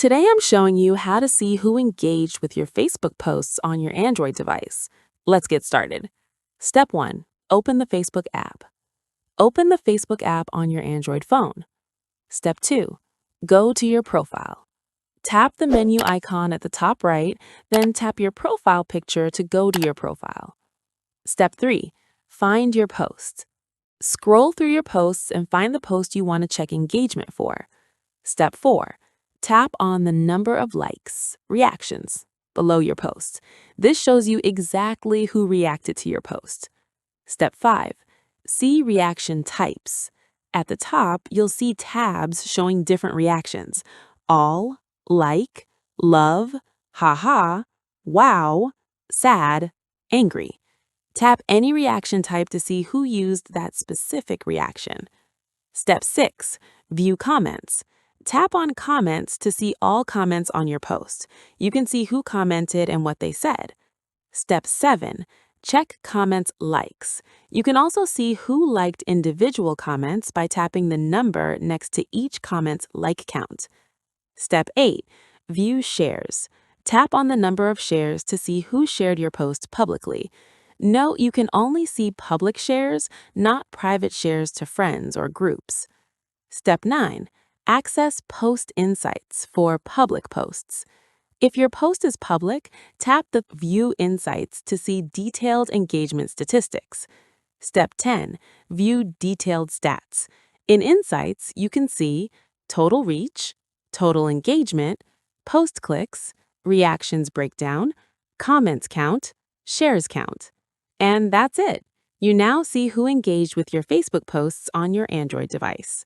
Today I'm showing you how to see who engaged with your Facebook posts on your Android device. Let's get started. Step 1. Open the Facebook app. Open the Facebook app on your Android phone. Step 2. Go to your profile. Tap the menu icon at the top right, then tap your profile picture to go to your profile. Step 3. Find your posts. Scroll through your posts and find the post you want to check engagement for. Step 4. Tap on the number of likes, reactions, below your post. This shows you exactly who reacted to your post. Step 5. See reaction types. At the top, you'll see tabs showing different reactions: all, like, love, haha, wow, sad, angry. Tap any reaction type to see who used that specific reaction. Step 6. View comments. Tap on comments to see all comments on your post. You can see who commented and what they said. Step 7. Check comments likes. You can also see who liked individual comments by tapping the number next to each comment's like count. Step 8. View shares. Tap on the number of shares to see who shared your post publicly. Note you can only see public shares, not private shares to friends or groups. Step 9. Access Post Insights for public posts. If your post is public, tap the View Insights to see detailed engagement statistics. Step 10. View Detailed Stats. In Insights, you can see total reach, total engagement, post clicks, reactions breakdown, comments count, shares count. And that's it. You now see who engaged with your Facebook posts on your Android device.